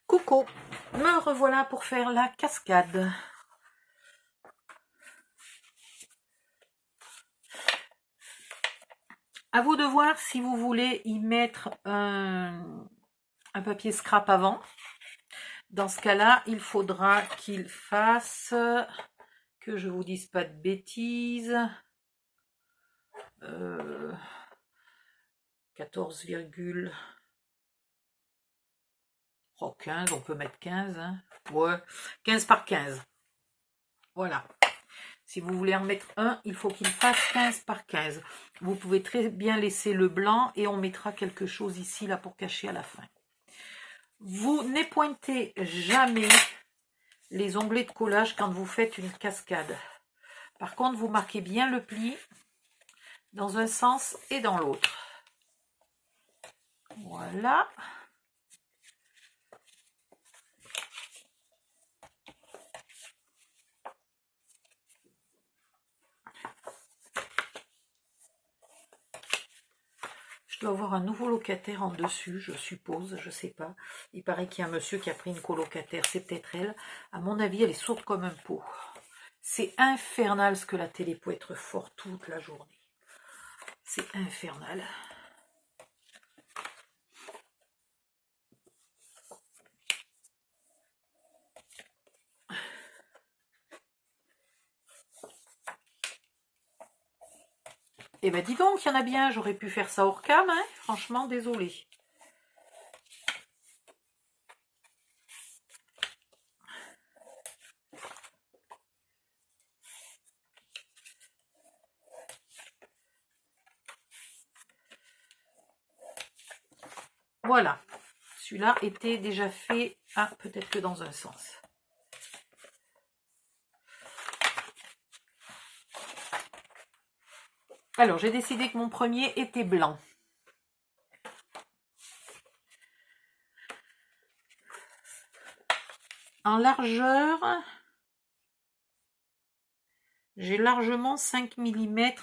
Coucou, me revoilà pour faire la cascade. À vous de voir si vous voulez y mettre un papier scrap avant. Dans ce cas-là, il faudra qu'il fasse, que je vous dise pas de bêtises, 14, oh, 15, on peut mettre 15, hein. Ouais, 15 par 15. Voilà. Si vous voulez en mettre un, il faut qu'il fasse 15 par 15. Vous pouvez très bien laisser le blanc et on mettra quelque chose ici là pour cacher à la fin. Vous n'épointez jamais les onglets de collage quand vous faites une cascade. Par contre, vous marquez bien le pli dans un sens et dans l'autre. Voilà. Je dois avoir un nouveau locataire en dessus, je suppose, je sais pas. Il paraît qu'il y a un monsieur qui a pris une colocataire, c'est peut-être elle. À mon avis, elle est sourde comme un pot. C'est infernal ce que la télé peut être forte toute la journée. C'est infernal. Eh ben dis donc, il y en a bien, j'aurais pu faire ça hors cam, hein. Franchement, désolé. Voilà, celui-là était déjà fait, peut-être que dans un sens. Alors, j'ai décidé que mon premier était blanc. En largeur, j'ai largement 5 mm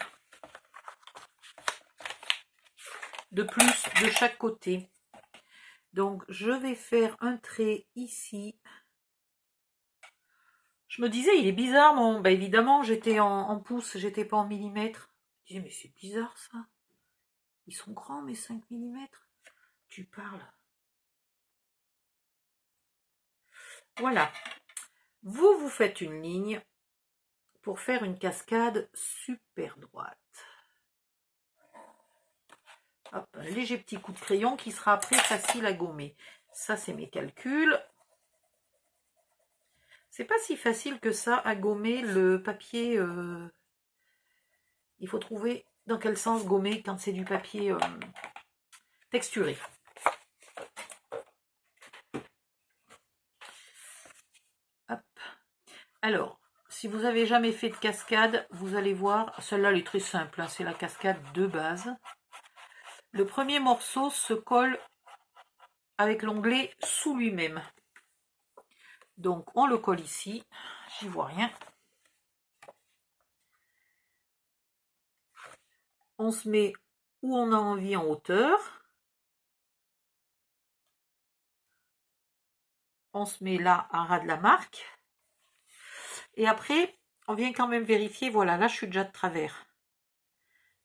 de plus de chaque côté. Donc, je vais faire un trait ici. Je me disais, il est bizarre, mon... Bah, évidemment, j'étais en pouces, j'étais pas en millimètres. Je disais, mais c'est bizarre, ça. Ils sont grands, mes 5 mm. Tu parles. Voilà. Vous faites une ligne pour faire une cascade super droite. Hop, un léger petit coup de crayon qui sera après facile à gommer. Ça, c'est mes calculs. C'est pas si facile que ça à gommer le papier. Il faut trouver dans quel sens gommer quand c'est du papier texturé. Hop. Alors, si vous avez jamais fait de cascade, vous allez voir, celle-là elle est très simple, hein, c'est la cascade de base. Le premier morceau se colle avec l'onglet sous lui-même. Donc on le colle ici, j'y vois rien. On se met où on a envie en hauteur. On se met là en ras de la marque. Et après, on vient quand même vérifier, voilà, là je suis déjà de travers.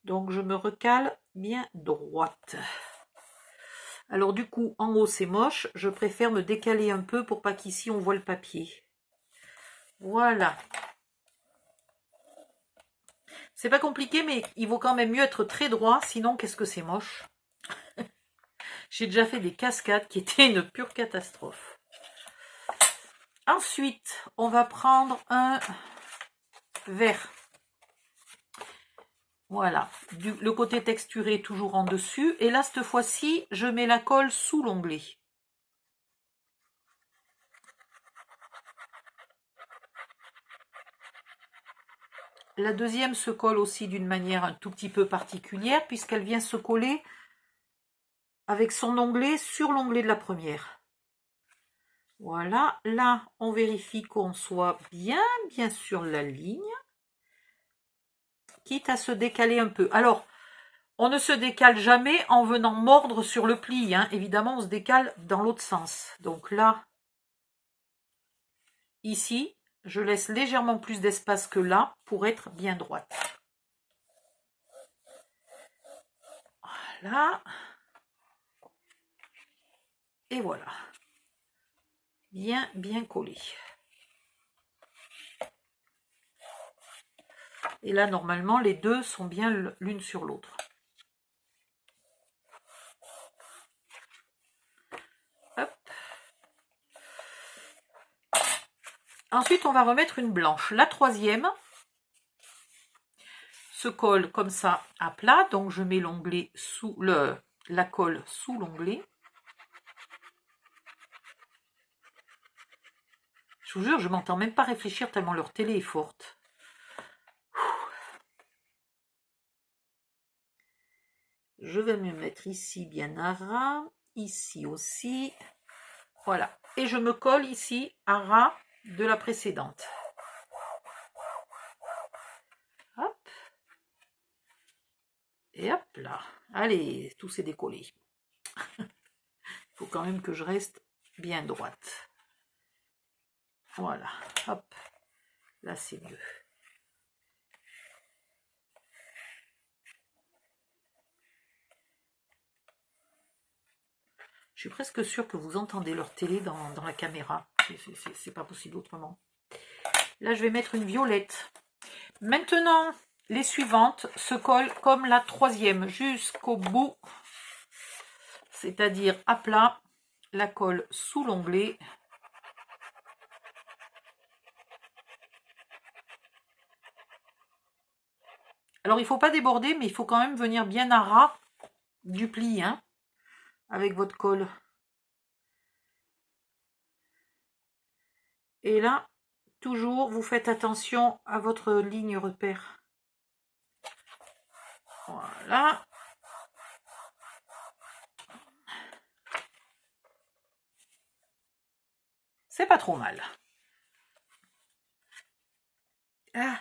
Donc je me recale bien droite. Alors du coup, en haut c'est moche, je préfère me décaler un peu pour pas qu'ici on voit le papier. Voilà. C'est pas compliqué, mais il vaut quand même mieux être très droit, sinon qu'est-ce que c'est moche. J'ai déjà fait des cascades qui étaient une pure catastrophe. Ensuite, on va prendre un vert. Voilà, le côté texturé toujours en dessus. Et là, cette fois-ci, je mets la colle sous l'onglet. La deuxième se colle aussi d'une manière un tout petit peu particulière, puisqu'elle vient se coller avec son onglet sur l'onglet de la première. Voilà, là, on vérifie qu'on soit bien sur la ligne, quitte à se décaler un peu. Alors, On ne se décale jamais en venant mordre sur le pli, hein. Évidemment, on se décale dans l'autre sens. Donc là, ici, je laisse légèrement plus d'espace que là pour être bien droite. Voilà. Et voilà. Bien, bien collé. Et là, normalement, les deux sont bien l'une sur l'autre. Ensuite, on va remettre une blanche. La troisième se colle comme ça à plat. Donc, je mets l'onglet sous la colle sous l'onglet. Je vous jure, je m'entends même pas réfléchir tellement leur télé est forte. Je vais me mettre ici bien à ras, ici aussi. Voilà. Et je me colle ici à ras de la précédente. Hop. Et hop là. Allez, tout s'est décollé. Il faut quand même que je reste bien droite. Voilà. Hop. Là, c'est mieux. Je suis presque sûre que vous entendez leur télé dans la caméra. C'est pas possible autrement. Là, je vais mettre une violette. Maintenant, les suivantes se collent comme la troisième jusqu'au bout. C'est-à-dire à plat, la colle sous l'onglet. Alors, il ne faut pas déborder, mais il faut quand même venir bien à ras du pli, hein, avec votre colle. Et là, toujours, vous faites attention à votre ligne repère. Voilà. C'est pas trop mal. Ah,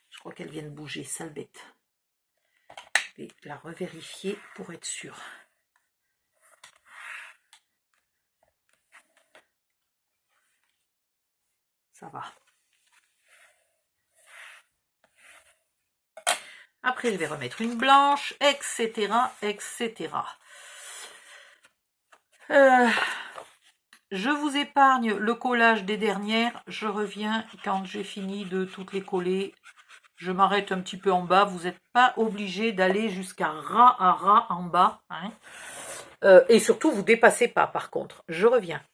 je crois qu'elle vient de bouger, sale bête. Je vais la revérifier pour être sûre. Ça va. Après, je vais remettre une blanche, etc., etc. Je vous épargne le collage des dernières. Je reviens quand j'ai fini de toutes les coller. Je m'arrête un petit peu en bas. Vous n'êtes pas obligé d'aller jusqu'à ras à ras en bas, hein. Et surtout, vous ne dépassez pas, par contre. Je reviens.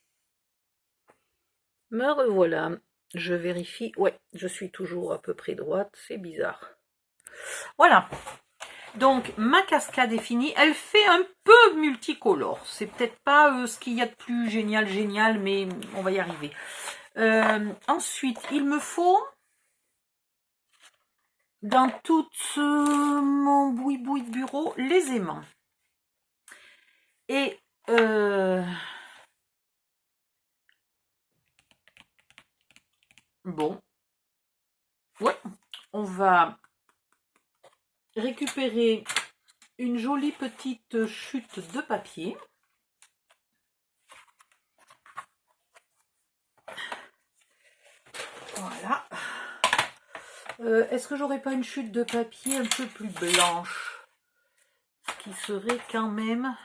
Me revoilà. Je vérifie. Ouais, je suis toujours à peu près droite. C'est bizarre. Voilà. Donc, ma cascade est finie. Elle fait un peu multicolore. C'est peut-être pas ce qu'il y a de plus génial, mais on va y arriver. Ensuite, il me faut, dans tout mon boui-boui de bureau, les aimants. Et bon, ouais, on va récupérer une jolie petite chute de papier. Voilà. Est-ce que j'aurais pas une chute de papier un peu plus blanche? Ce qui serait quand même...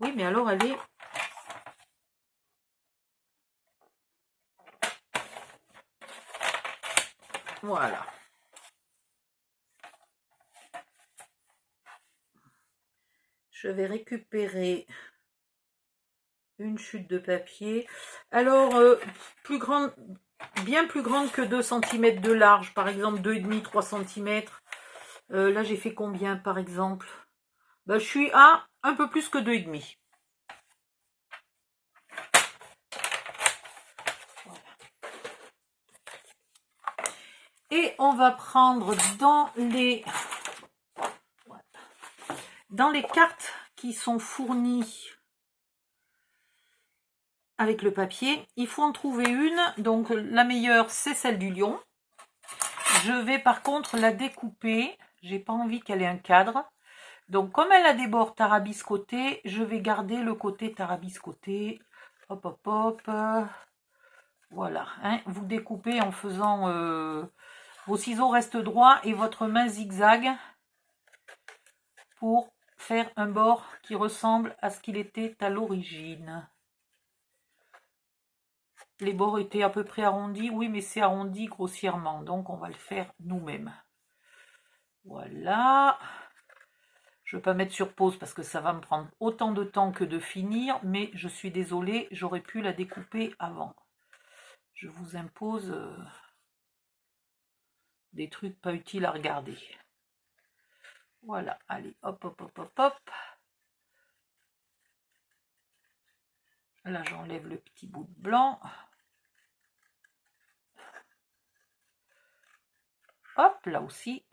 Oui, mais alors elle est... Voilà. Je vais récupérer une chute de papier. Alors, plus grande, bien plus grande que 2 cm de large, par exemple 2,5, 3 cm. Là, j'ai fait combien, par exemple? Ben, je suis à un peu plus que 2,5. Voilà. Et on va prendre dans les cartes qui sont fournies avec le papier, il faut en trouver une. Donc la meilleure, c'est celle du lion. Je vais par contre la découper. J'ai pas envie qu'elle ait un cadre. Donc, comme elle a des bords tarabiscotés, je vais garder le côté tarabiscoté. Hop, hop, hop. Voilà. Hein, vous découpez en faisant... vos ciseaux restent droits et votre main zigzag pour faire un bord qui ressemble à ce qu'il était à l'origine. Les bords étaient à peu près arrondis. Oui, mais c'est arrondi grossièrement. Donc, on va le faire nous-mêmes. Voilà. Je ne vais pas mettre sur pause parce que ça va me prendre autant de temps que de finir. Mais je suis désolée, j'aurais pu la découper avant. Je vous impose des trucs pas utiles à regarder. Voilà, allez, hop, hop, hop, hop, hop. Là, j'enlève le petit bout de blanc. Hop, là aussi.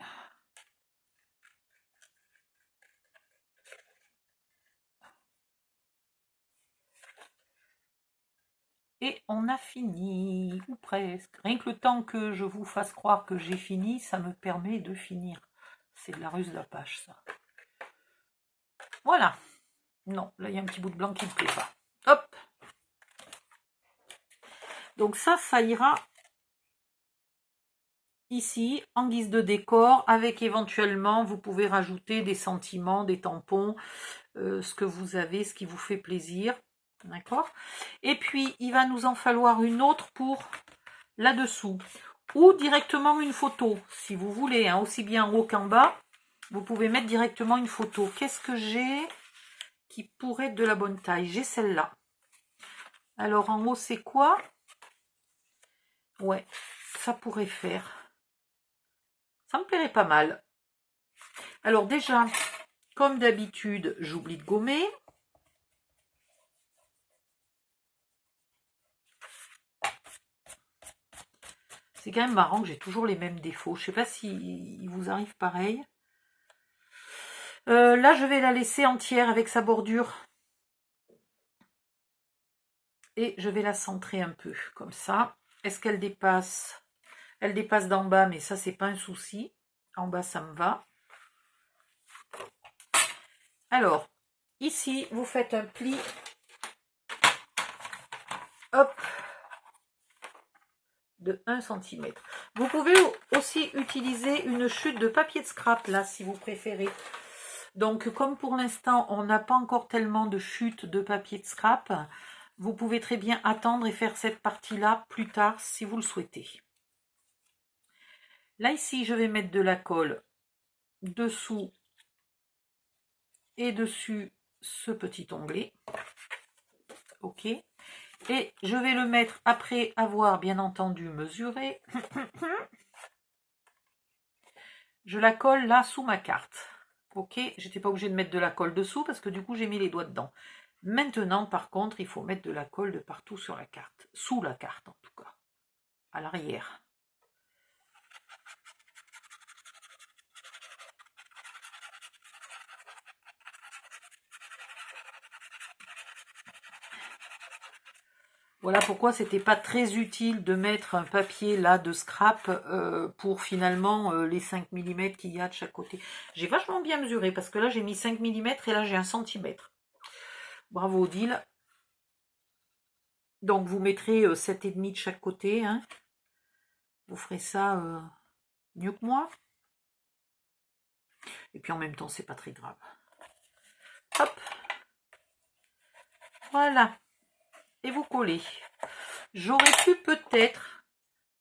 Et on a fini, ou presque. Rien que le temps que je vous fasse croire que j'ai fini, ça me permet de finir. C'est de la ruse d'Apache, ça. Voilà. Non, là, il y a un petit bout de blanc qui ne me plaît pas. Hop. Donc ça ira ici, en guise de décor, avec éventuellement, vous pouvez rajouter des sentiments, des tampons, ce que vous avez, ce qui vous fait plaisir. D'accord? Et puis, il va nous en falloir une autre pour là-dessous. Ou directement une photo, si vous voulez, hein, aussi bien en haut qu'en bas. Vous pouvez mettre directement une photo. Qu'est-ce que j'ai qui pourrait être de la bonne taille? J'ai celle-là. Alors, en haut, c'est quoi? Ouais, ça pourrait faire. Ça me plairait pas mal. Alors déjà, comme d'habitude, j'oublie de gommer. C'est quand même marrant que j'ai toujours les mêmes défauts. Je ne sais pas si il vous arrive pareil. Là, je vais la laisser entière avec sa bordure. Et je vais la centrer un peu, comme ça. Est-ce qu'elle dépasse? Elle dépasse d'en bas, mais ça, c'est pas un souci. En bas, ça me va. Alors, ici, vous faites un pli. Hop. De 1 cm. Vous pouvez aussi utiliser une chute de papier de scrap, là, si vous préférez. Donc, comme pour l'instant, on n'a pas encore tellement de chute de papier de scrap, vous pouvez très bien attendre et faire cette partie-là plus tard, si vous le souhaitez. Là, ici, je vais mettre de la colle dessous et dessus ce petit onglet. OK. Et je vais le mettre après avoir, bien entendu, mesuré. Je la colle là sous ma carte. OK, j'étais pas obligée de mettre de la colle dessous parce que du coup, j'ai mis les doigts dedans. Maintenant, par contre, il faut mettre de la colle de partout sur la carte. Sous la carte, en tout cas. À l'arrière. Voilà pourquoi c'était pas très utile de mettre un papier là de scrap pour finalement les 5 mm qu'il y a de chaque côté. J'ai vachement bien mesuré parce que là j'ai mis 5 mm et là j'ai 1 cm. Bravo Odile. Donc vous mettrez 7,5 de chaque côté. Hein. Vous ferez ça mieux que moi. Et puis en même temps c'est pas très grave. Hop. Voilà. Et vous collez. J'aurais pu peut-être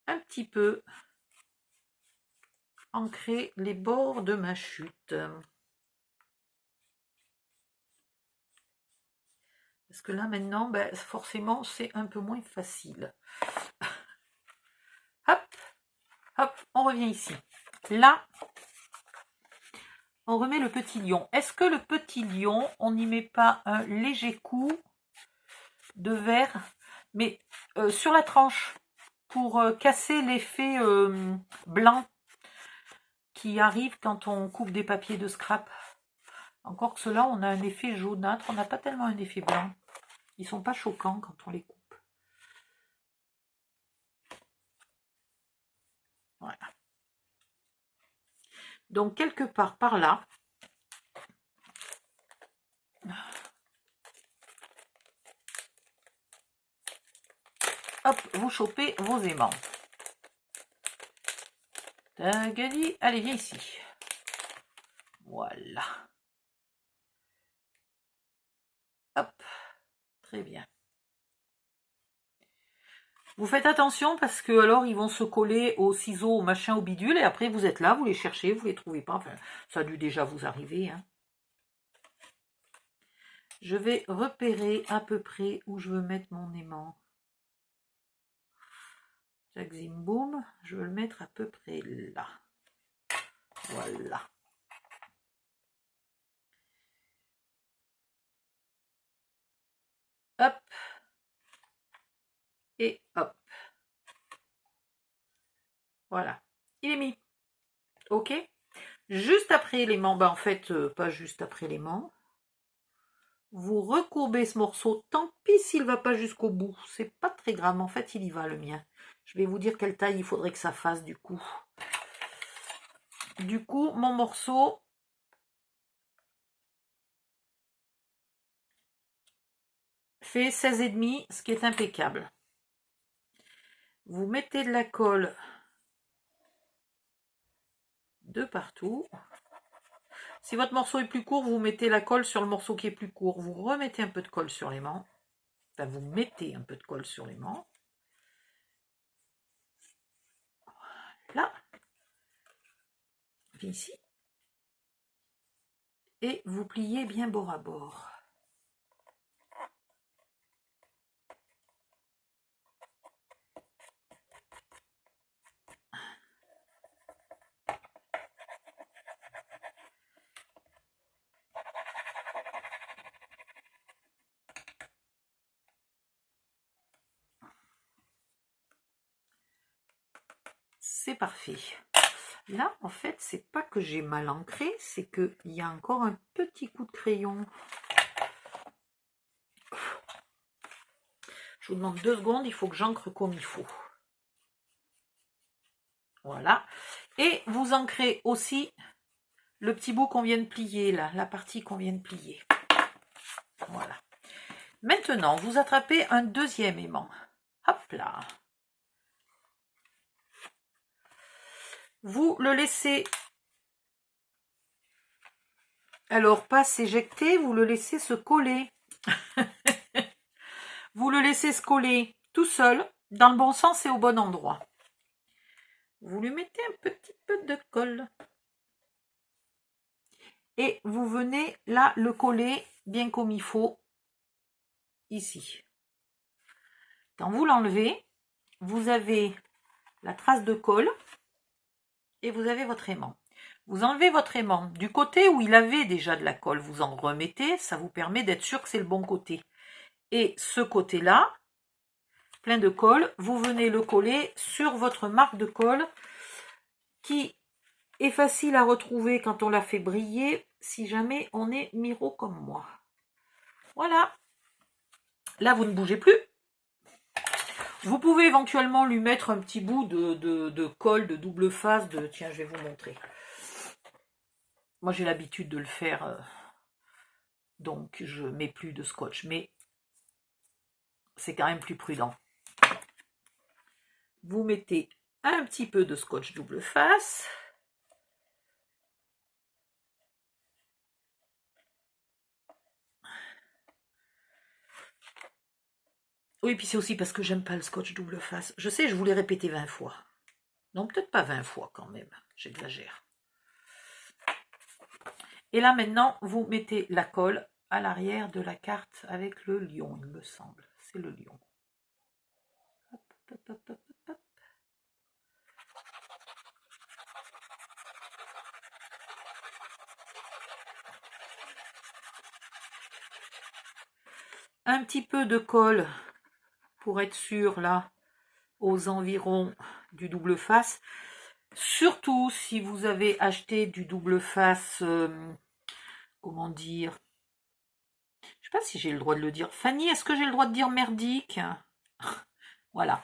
un petit peu ancrer les bords de ma chute. Parce que là maintenant, ben, forcément, c'est un peu moins facile. Hop, hop, on revient ici. Là, on remet le petit lion. Est-ce que le petit lion, on n'y met pas un léger coup de verre, mais sur la tranche, pour casser l'effet blanc qui arrive quand on coupe des papiers de scrap? Encore que cela, on a un effet jaunâtre, on n'a pas tellement un effet blanc. Ils sont pas choquants quand on les coupe. Voilà. Donc, quelque part par là, hop, vous chopez vos aimants. Tagadi, allez, viens ici. Voilà. Hop, très bien. Vous faites attention parce que alors ils vont se coller aux ciseaux, au machin, au bidule, et après vous êtes là, vous les cherchez, vous les trouvez pas. Enfin, ça a dû déjà vous arriver. Hein. Je vais repérer à peu près où je veux mettre mon aimant. Tac, zim, boum. Je veux le mettre à peu près là. Voilà. Hop. Et hop. Voilà. Il est mis. Ok. Juste après l'aimant, ben en fait, pas juste après l'aimant. Vous recourbez ce morceau. Tant pis s'il ne va pas jusqu'au bout. C'est pas très grave. En fait, il y va le mien. Je vais vous dire quelle taille il faudrait que ça fasse du coup. Du coup, mon morceau fait 16,5, ce qui est impeccable. Vous mettez de la colle de partout. Si votre morceau est plus court, vous mettez la colle sur le morceau qui est plus court. Vous remettez un peu de colle sur l'aimant. Enfin, vous mettez un peu de colle sur l'aimant. Là. Ici. Et vous pliez bien bord à bord. C'est parfait. Là, en fait, c'est pas que j'ai mal ancré, c'est qu'il y a encore un petit coup de crayon. Je vous demande 2 secondes, il faut que j'ancre comme il faut. Voilà. Et vous ancrez aussi le petit bout qu'on vient de plier, là, la partie qu'on vient de plier. Voilà. Maintenant, vous attrapez un deuxième aimant. Hop là. Vous le laissez, alors pas s'éjecter, vous le laissez se coller. Vous le laissez se coller tout seul, dans le bon sens et au bon endroit. Vous lui mettez un petit peu de colle. Et vous venez là le coller bien comme il faut, ici. Quand vous l'enlevez, vous avez la trace de colle et vous avez votre aimant. Vous enlevez votre aimant. Du côté où il avait déjà de la colle, vous en remettez. Ça vous permet d'être sûr que c'est le bon côté. Et ce côté-là, plein de colle, vous venez le coller sur votre marque de colle qui est facile à retrouver quand on la fait briller si jamais on est miro comme moi. Voilà. Là, vous ne bougez plus. Vous pouvez éventuellement lui mettre un petit bout de colle de double face. Tiens, je vais vous montrer. Moi, j'ai l'habitude de le faire, donc je mets plus de scotch, mais c'est quand même plus prudent. Vous mettez un petit peu de scotch double face. Oui, puis c'est aussi parce que j'aime pas le scotch double face. Je sais, je vous l'ai répété 20 fois. Non, peut-être pas 20 fois quand même, j'exagère. Et là maintenant, vous mettez la colle à l'arrière de la carte avec le lion, il me semble. C'est le lion. Hop, hop, hop, hop, hop. Un petit peu de colle pour être sûr là aux environs du double face. Surtout si vous avez acheté du double face, comment dire, je sais pas si j'ai le droit de le dire. Fanny, est-ce que j'ai le droit de dire merdique? Voilà.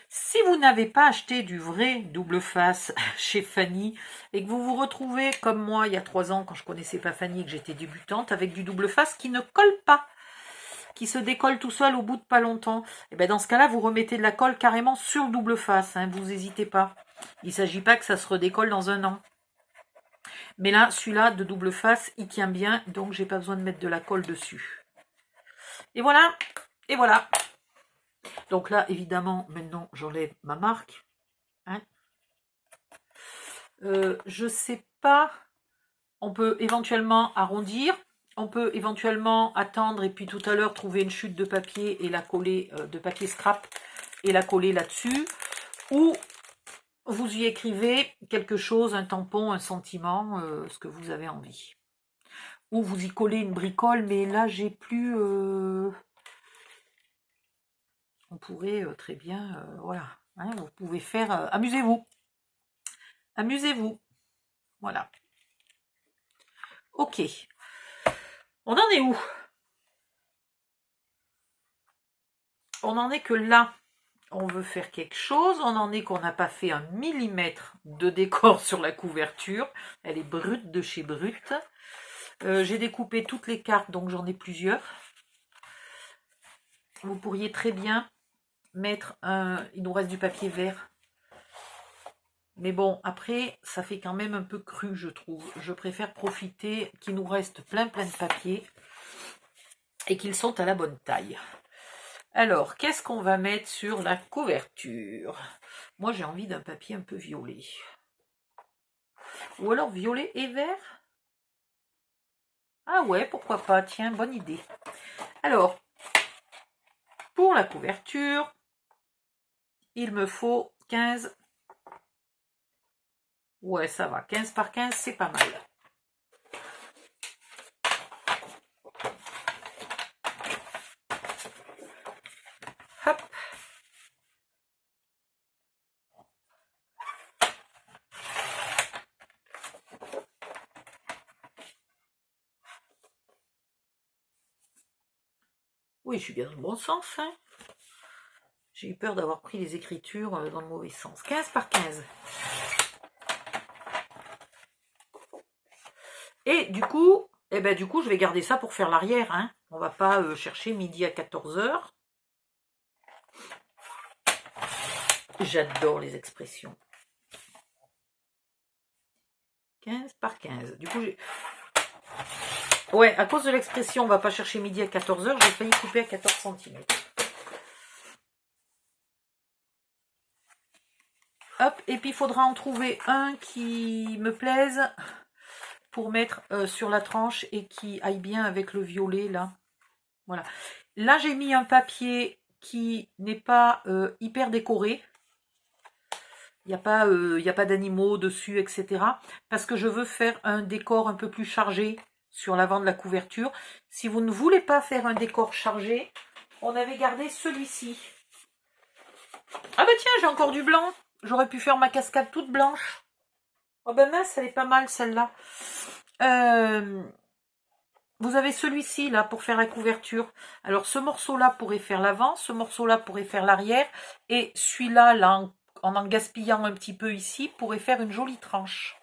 Si vous n'avez pas acheté du vrai double face chez Fanny et que vous vous retrouvez comme moi il y a 3 ans quand je connaissais pas Fanny et que j'étais débutante avec du double face qui ne colle pas, qui se décolle tout seul au bout de pas longtemps. Et bien dans ce cas-là, vous remettez de la colle carrément sur le double face, hein, vous n'hésitez pas. Il ne s'agit pas que ça se redécolle dans un an. Mais là, celui-là de double face, il tient bien, donc j'ai pas besoin de mettre de la colle dessus. Et voilà, et voilà. Donc là, évidemment, maintenant, j'enlève ma marque. Hein. Je sais pas, on peut éventuellement arrondir, on peut éventuellement attendre et puis tout à l'heure trouver une chute de papier et la coller, de papier scrap, et la coller là-dessus. Ou vous y écrivez quelque chose, un tampon, un sentiment, ce que vous avez envie. Ou vous y collez une bricole, mais là j'ai plus... on pourrait très bien... voilà, hein, vous pouvez faire... amusez-vous. Amusez-vous. Voilà. Ok. On en est où? On en est que là, on veut faire quelque chose. On en est qu'on n'a pas fait 1 millimètre de décor sur la couverture. Elle est brute de chez Brut. J'ai découpé toutes les cartes, donc j'en ai plusieurs. Vous pourriez très bien mettre un... Il nous reste du papier vert. Mais bon, après, ça fait quand même un peu cru, je trouve. Je préfère profiter qu'il nous reste plein de papier et qu'ils sont à la bonne taille. Alors, qu'est-ce qu'on va mettre sur la couverture? Moi, j'ai envie d'un papier un peu violet. Ou alors violet et vert? Ah ouais, pourquoi pas, tiens, bonne idée. Alors, pour la couverture, il me faut 15. Ouais, ça va, 15 par 15, c'est pas mal. Hop. Oui, je suis bien dans le bon sens. Hein. J'ai eu peur d'avoir pris les écritures dans le mauvais sens. 15 par 15. Et du coup, je vais garder ça pour faire l'arrière. Hein. On va pas chercher midi à 14h. J'adore les expressions. 15 par 15. Du coup, ouais, à cause de l'expression, on va pas chercher midi à 14h, j'ai failli couper à 14 cm. Hop, et puis il faudra en trouver un qui me plaise pour mettre sur la tranche et qui aille bien avec le violet, là. Voilà. Là, j'ai mis un papier qui n'est pas hyper décoré. Il n'y a pas d'animaux dessus, etc. Parce que je veux faire un décor un peu plus chargé sur l'avant de la couverture. Si vous ne voulez pas faire un décor chargé, on avait gardé celui-ci. Ah bah tiens, j'ai encore du blanc. J'aurais pu faire ma cascade toute blanche. Oh ben mince, elle est pas mal celle-là. Vous avez celui-ci là pour faire la couverture. Alors ce morceau-là pourrait faire l'avant, ce morceau-là pourrait faire l'arrière. Et celui-là, là, en gaspillant un petit peu ici, pourrait faire une jolie tranche.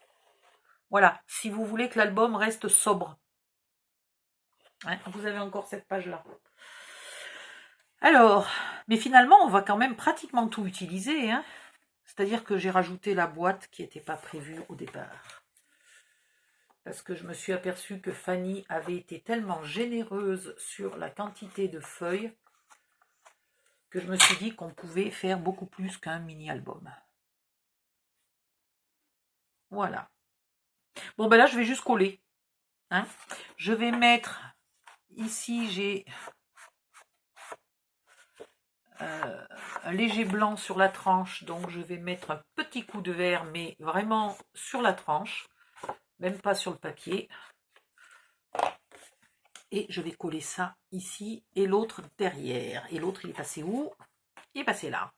Voilà, si vous voulez que l'album reste sobre. Hein, vous avez encore cette page-là. Alors, mais finalement, on va quand même pratiquement tout utiliser. Hein. C'est-à-dire que j'ai rajouté la boîte qui n'était pas prévue au départ. Parce que je me suis aperçue que Fanny avait été tellement généreuse sur la quantité de feuilles que je me suis dit qu'on pouvait faire beaucoup plus qu'un mini-album. Voilà. Bon, ben là, je vais juste coller. Hein. Je vais mettre... Ici, j'ai un léger blanc sur la tranche, donc je vais mettre un petit coup de vert, mais vraiment sur la tranche, même pas sur le papier. Et je vais coller ça ici et l'autre derrière. Et l'autre, il est passé où? Il est passé là.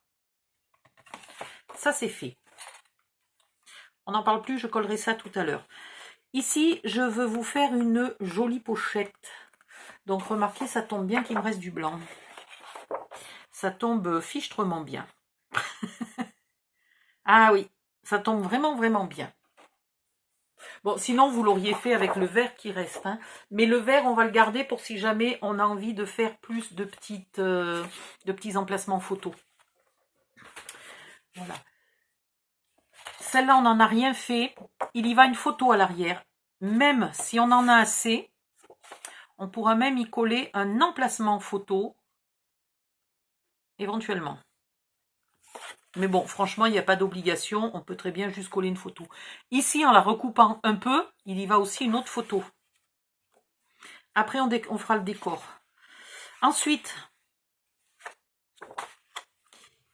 Ça, c'est fait. On n'en parle plus, je collerai ça tout à l'heure. Ici, je veux vous faire une jolie pochette. Donc, remarquez, ça tombe bien qu'il me reste du blanc. Ça tombe fichtrement bien. Ah oui, ça tombe vraiment bien. Bon, sinon, vous l'auriez fait avec le vert qui reste. Hein. Mais le vert, on va le garder pour si jamais on a envie de faire plus de petits emplacements photos. Voilà. Celle-là, on n'en a rien fait. Il y va une photo à l'arrière. Même si on en a assez, on pourra même y coller un emplacement photo, éventuellement. Mais bon, franchement, il n'y a pas d'obligation. On peut très bien juste coller une photo. Ici, en la recoupant un peu, il y va aussi une autre photo. Après, on fera le décor. Ensuite,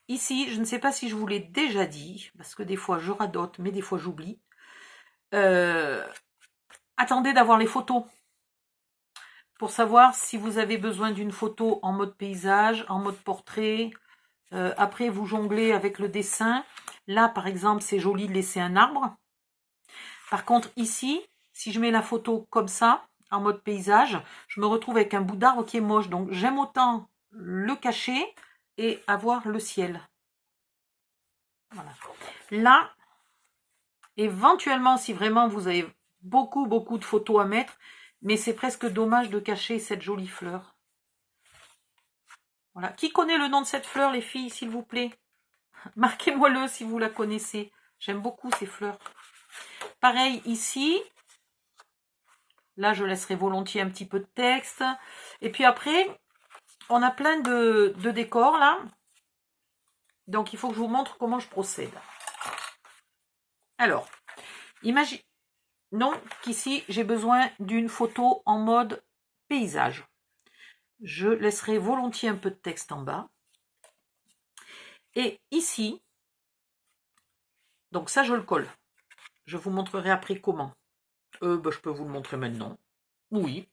ici, je ne sais pas si je vous l'ai déjà dit, parce que des fois, je radote, mais des fois, j'oublie. Attendez d'avoir les photos pour savoir si vous avez besoin d'une photo en mode paysage, en mode portrait. Après, vous jonglez avec le dessin. Là, par exemple, c'est joli de laisser un arbre. Par contre, ici, si je mets la photo comme ça, en mode paysage, je me retrouve avec un bout d'arbre qui est moche. Donc, j'aime autant le cacher et avoir le ciel. Voilà. Là, éventuellement, si vraiment vous avez beaucoup de photos à mettre, mais c'est presque dommage de cacher cette jolie fleur. Voilà. Qui connaît le nom de cette fleur, les filles, s'il vous plaît? Marquez-moi-le si vous la connaissez. J'aime beaucoup ces fleurs. Pareil ici. Là, je laisserai volontiers un petit peu de texte. Et puis après, on a plein de décors là. Donc, il faut que je vous montre comment je procède. Alors, imaginons qu'ici, j'ai besoin d'une photo en mode paysage. Je laisserai volontiers un peu de texte en bas. Et ici, donc ça, je le colle. Je vous montrerai après comment. Je peux vous le montrer maintenant. Oui.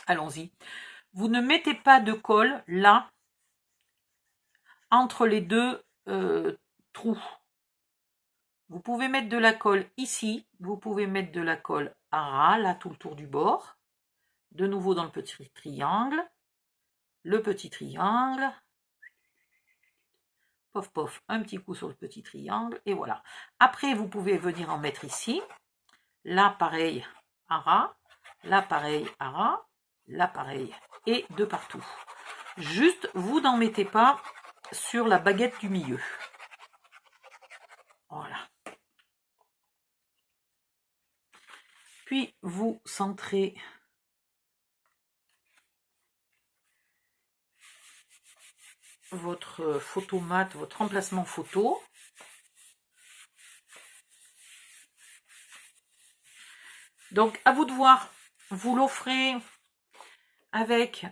Allons-y. Vous ne mettez pas de colle là, entre les deux trous. Vous pouvez mettre de la colle ici. Vous pouvez mettre de la colle à ras, là, tout le tour du bord. De nouveau dans le petit triangle. Le petit triangle. Pof, pof, un petit coup sur le petit triangle. Et voilà. Après, vous pouvez venir en mettre ici. Là, pareil, à ras. Là, pareil, à ras. Là, pareil. Et de partout. Juste, vous n'en mettez pas sur la baguette du milieu. Voilà. Puis, vous centrez votre photomat, votre emplacement photo. Donc, à vous de voir. Vous l'offrez avec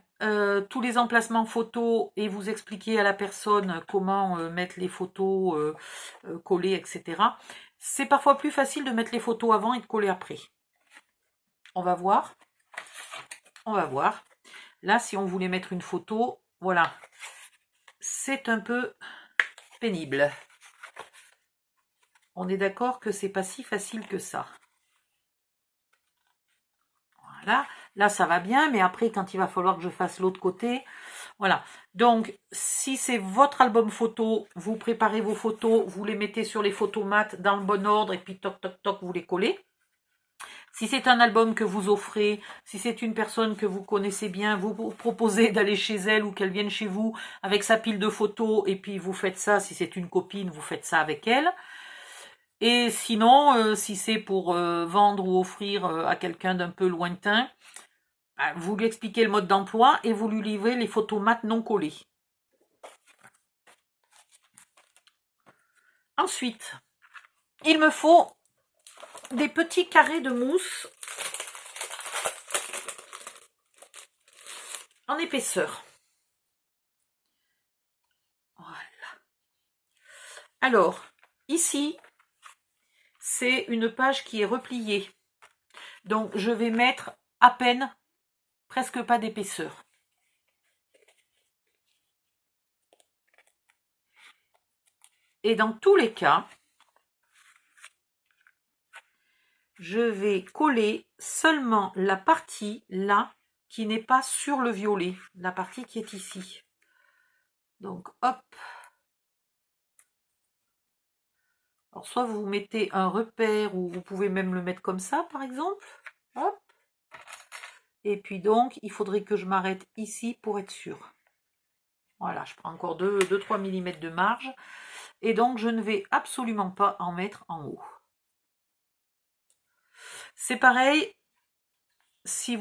tous les emplacements photos et vous expliquez à la personne comment mettre les photos, coller, etc. C'est parfois plus facile de mettre les photos avant et de coller après. On va voir. On va voir. Là, si on voulait mettre une photo, voilà. C'est un peu pénible. On est d'accord que c'est pas si facile que ça. Voilà. Là, ça va bien, mais après, quand il va falloir que je fasse l'autre côté, voilà. Donc, si c'est votre album photo, vous préparez vos photos, vous les mettez sur les photomats dans le bon ordre, et puis toc, toc, toc, vous les collez. Si c'est un album que vous offrez, si c'est une personne que vous connaissez bien, vous proposez d'aller chez elle ou qu'elle vienne chez vous avec sa pile de photos, et puis vous faites ça, si c'est une copine, vous faites ça avec elle. Et sinon, si c'est pour vendre ou offrir à quelqu'un d'un peu lointain, vous lui expliquez le mode d'emploi et vous lui livrez les photomats non collés. Ensuite, il me faut des petits carrés de mousse en épaisseur. Voilà. Alors, ici, c'est une page qui est repliée. Donc, je vais mettre à peine, presque pas d'épaisseur. Et dans tous les cas, je vais coller seulement la partie là qui n'est pas sur le violet, la partie qui est ici. Donc hop, Alors, soit vous mettez un repère, ou vous pouvez même le mettre comme ça, par exemple. Hop. Et puis donc, il faudrait que je m'arrête ici pour être sûr. Voilà, je prends encore 2-3 mm de marge. Et donc, je ne vais absolument pas en mettre en haut. C'est pareil, si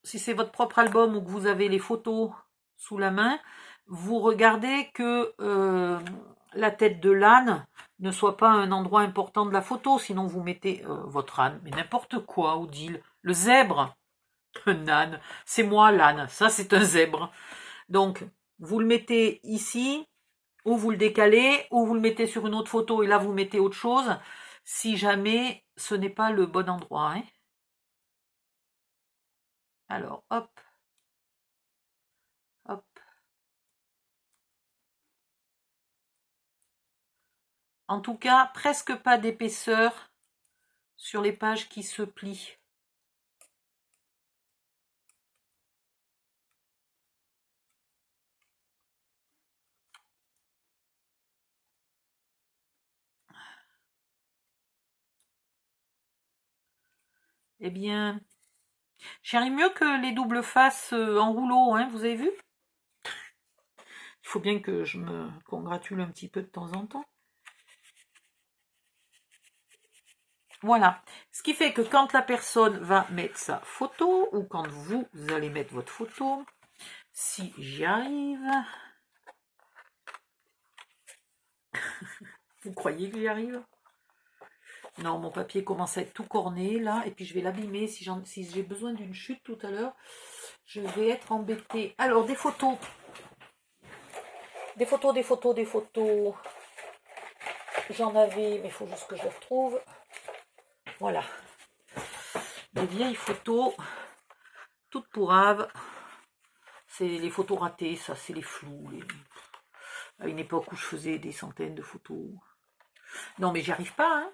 c'est votre propre album ou que vous avez les photos sous la main, vous regardez que la tête de l'âne ne soit pas un endroit important de la photo, sinon vous mettez votre âne, mais n'importe quoi, Odile, le zèbre, un âne, c'est moi l'âne, ça c'est un zèbre. Donc, vous le mettez ici, ou vous le décalez, ou vous le mettez sur une autre photo et là vous mettez autre chose, si jamais ce n'est pas le bon endroit. Hein. Alors, hop, hop. En tout cas, presque pas d'épaisseur sur les pages qui se plient. Eh bien, j'arrive mieux que les doubles faces en rouleau, hein, vous avez vu? Il faut bien que je me congratule un petit peu de temps en temps. Voilà. Ce qui fait que quand la personne va mettre sa photo, ou quand vous allez mettre votre photo, si j'y arrive... Vous croyez que j'y arrive? Non, mon papier commence à être tout corné, là, et puis je vais l'abîmer. Si j'ai besoin d'une chute tout à l'heure, je vais être embêtée. Alors, des photos. Des photos, des photos, des photos. J'en avais, mais il faut juste que je les retrouve. Voilà. Des vieilles photos, toutes pourraves. C'est les photos ratées, ça, c'est les flous. À une époque où je faisais des centaines de photos. Non, mais j'y arrive pas, hein.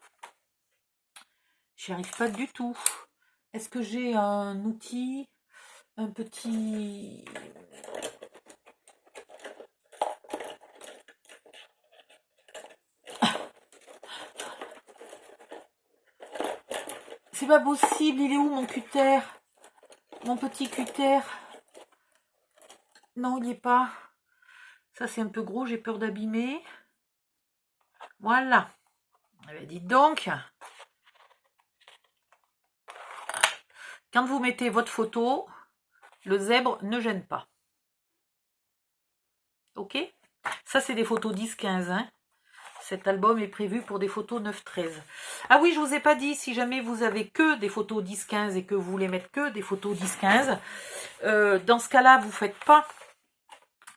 J'y arrive pas du tout. Est-ce que j'ai un outil, un petit... C'est pas possible, il est où mon cutter? Mon petit cutter? Non, il n'y est pas. Ça, c'est un peu gros, j'ai peur d'abîmer. Voilà. Eh bien, dites donc. Quand vous mettez votre photo, le zèbre ne gêne pas. Ok? Ça, c'est des photos 10-15. Hein. Cet album est prévu pour des photos 9-13. Ah oui, je vous ai pas dit, si jamais vous avez que des photos 10-15 et que vous voulez mettre que des photos 10-15, dans ce cas-là, vous ne faites pas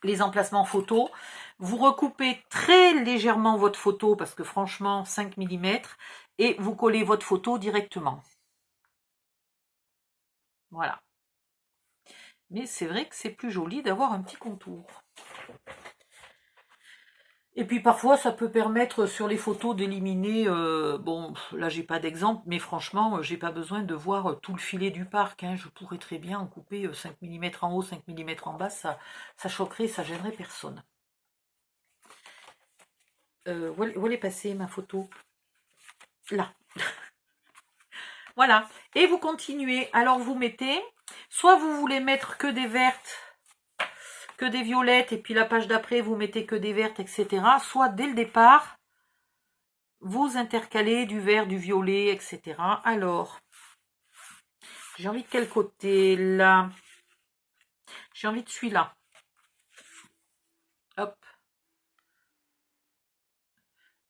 les emplacements photos. Vous recoupez très légèrement votre photo, parce que franchement, 5 mm, et vous collez votre photo directement. Voilà. Mais c'est vrai que c'est plus joli d'avoir un petit contour. Et puis parfois, ça peut permettre sur les photos d'éliminer, bon, là j'ai pas d'exemple, mais franchement, j'ai pas besoin de voir tout le filet du parc. Hein. Je pourrais très bien en couper 5 mm en haut, 5 mm en bas, ça choquerait, ça gênerait personne. Où elle est passée ma photo? Là. Voilà. Et vous continuez. Alors vous mettez, soit vous voulez mettre que des vertes, que des violettes, et puis la page d'après, vous mettez que des vertes, etc. Soit dès le départ, vous intercalez du vert, du violet, etc. Alors, j'ai envie de quel côté? Là. J'ai envie de celui-là. Hop.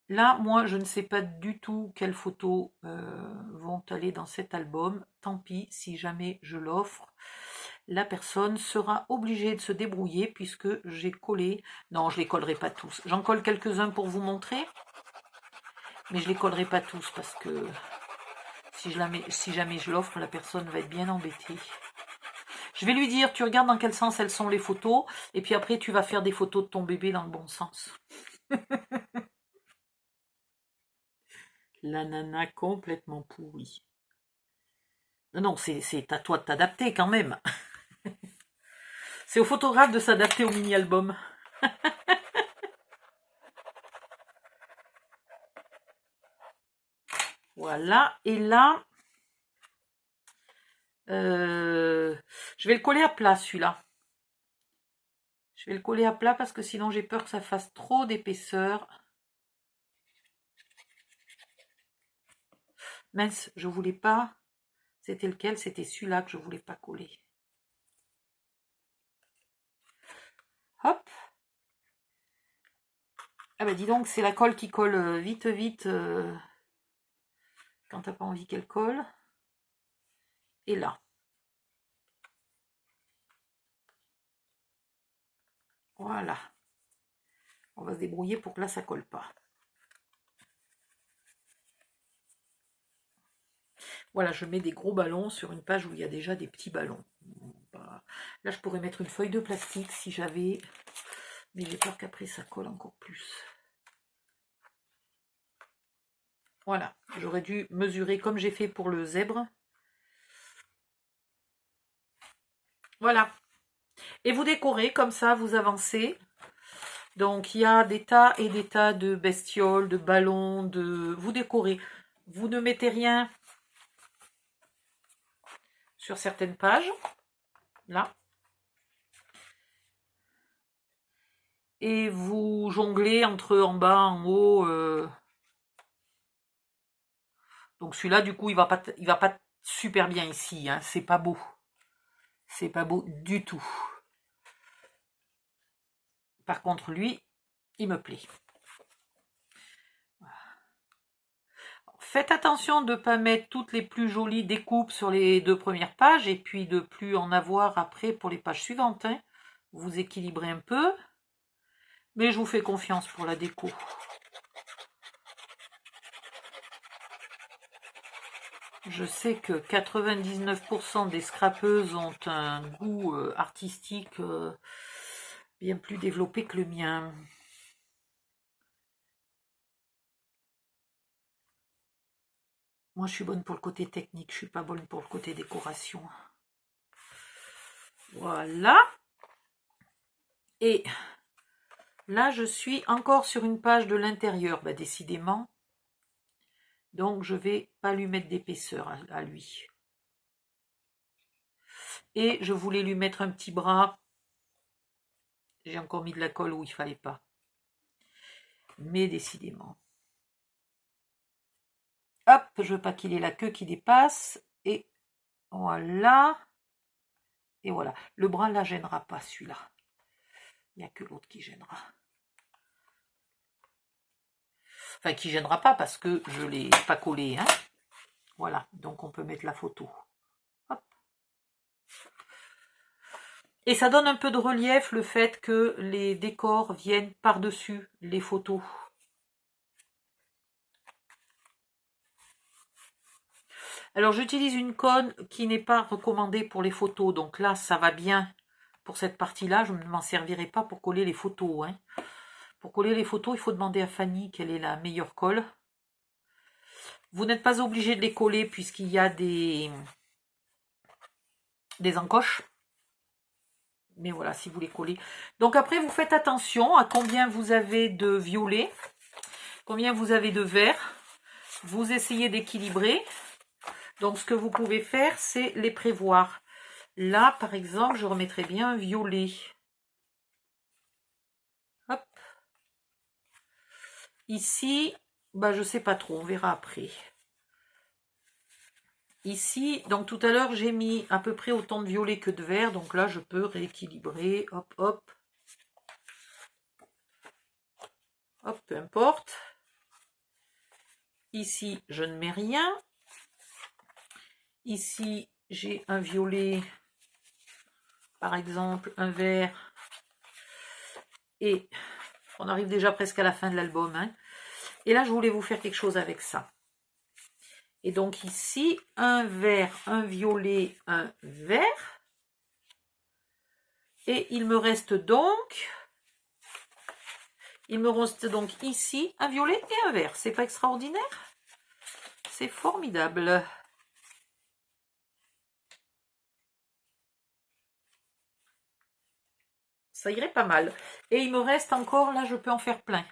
Là, moi, je ne sais pas du tout quelles photos vont aller dans cet album. Tant pis, si jamais je l'offre, la personne sera obligée de se débrouiller puisque j'ai collé... Non, je ne les collerai pas tous. J'en colle quelques-uns pour vous montrer, mais je ne les collerai pas tous parce que si jamais je l'offre, la personne va être bien embêtée. Je vais lui dire, tu regardes dans quel sens elles sont les photos, et puis après, tu vas faire des photos de ton bébé dans le bon sens. La nana complètement pourrie. Non, c'est à toi de t'adapter quand même. C'est au photographe de s'adapter au mini-album. Voilà. Et là, je vais le coller à plat, celui-là. Je vais le coller à plat parce que sinon j'ai peur que ça fasse trop d'épaisseur. Mince, je voulais pas. C'était lequel? C'était celui-là que je voulais pas coller. Hop. Ah bah dis donc, c'est la colle qui colle vite quand t'as pas envie qu'elle colle. Et là. Voilà. On va se débrouiller pour que là ça colle pas. Voilà, je mets des gros ballons sur une page où il y a déjà des petits ballons. Là, je pourrais mettre une feuille de plastique si j'avais, mais j'ai peur qu'après ça colle encore plus. Voilà, j'aurais dû mesurer comme j'ai fait pour le zèbre. Voilà. Et vous décorez comme ça, vous avancez. Donc, il y a des tas et des tas de bestioles, de ballons, de... Vous décorez. Vous ne mettez rien sur certaines pages. Là. Et vous jonglez entre en bas, en haut. Donc celui-là, du coup, il va pas super bien ici. Hein. C'est pas beau. C'est pas beau du tout. Par contre, lui, il me plaît. Faites attention de ne pas mettre toutes les plus jolies découpes sur les 2 premières pages et puis de plus en avoir après pour les pages suivantes. Hein. Vous équilibrez un peu. Mais je vous fais confiance pour la déco. Je sais que 99% des scrapeuses ont un goût artistique bien plus développé que le mien. Moi, je suis bonne pour le côté technique, je suis pas bonne pour le côté décoration. Voilà. Et là, je suis encore sur une page de l'intérieur, bah, décidément. Donc, je vais pas lui mettre d'épaisseur à lui. Et je voulais lui mettre un petit bras. J'ai encore mis de la colle où il fallait pas. Mais décidément. Hop, je veux pas qu'il ait la queue qui dépasse. Et voilà. Et voilà. Le bras là gênera pas celui-là. Il n'y a que l'autre qui gênera. Enfin, qui gênera pas parce que je ne l'ai pas collé. Hein. Voilà. Donc on peut mettre la photo. Hop. Et ça donne un peu de relief le fait que les décors viennent par-dessus les photos. Alors j'utilise une conne qui n'est pas recommandée pour les photos. Donc là, ça va bien pour cette partie-là. Je ne m'en servirai pas pour coller les photos. Hein. Pour coller les photos, il faut demander à Fanny quelle est la meilleure colle. Vous n'êtes pas obligé de les coller puisqu'il y a des encoches. Mais voilà, si vous les collez. Donc après, vous faites attention à combien vous avez de violet, combien vous avez de vert. Vous essayez d'équilibrer. Donc ce que vous pouvez faire, c'est les prévoir. Là, par exemple, je remettrai bien un violet. Hop. Ici, bah, je ne sais pas trop, on verra après. Ici, donc tout à l'heure, j'ai mis à peu près autant de violet que de vert. Donc là, je peux rééquilibrer. Hop, hop. Hop, peu importe. Ici, je ne mets rien. Ici, j'ai un violet, par exemple, un vert. Et on arrive déjà presque à la fin de l'album. Hein. Et là, je voulais vous faire quelque chose avec ça. Et donc ici, un vert, un violet, un vert. Et il me reste donc ici un violet et un vert. C'est pas extraordinaire? C'est formidable. Ça irait pas mal. Et il me reste encore, là je peux en faire plein.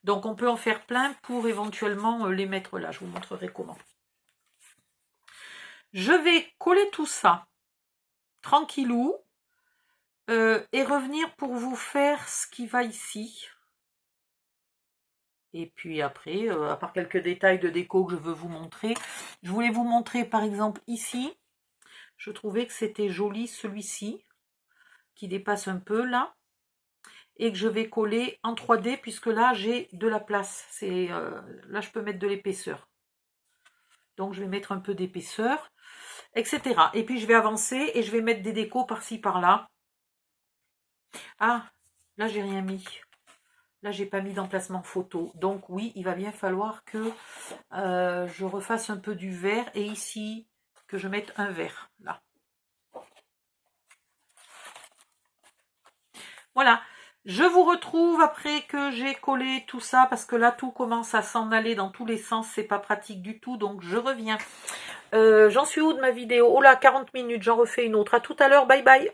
Donc on peut en faire plein pour éventuellement les mettre là. Je vous montrerai comment. Je vais coller tout ça tranquillou et revenir pour vous faire ce qui va ici. Et puis après, à part quelques détails de déco que je veux vous montrer, je voulais vous montrer par exemple ici, je trouvais que c'était joli celui-ci, qui dépasse un peu là, et que je vais coller en 3D puisque là j'ai de la place. Là je peux mettre de l'épaisseur. Donc je vais mettre un peu d'épaisseur, etc. Et puis je vais avancer et je vais mettre des décos par-ci par-là. Ah, là j'ai rien mis. Là, j'ai pas mis d'emplacement photo. Donc oui, il va bien falloir que je refasse un peu du vert. Et ici, que je mette un vert. Là. Voilà. Je vous retrouve après que j'ai collé tout ça. Parce que là, tout commence à s'en aller dans tous les sens. C'est pas pratique du tout. Donc, je reviens. J'en suis où de ma vidéo? Oh là, 40 minutes. J'en refais une autre. À tout à l'heure. Bye bye.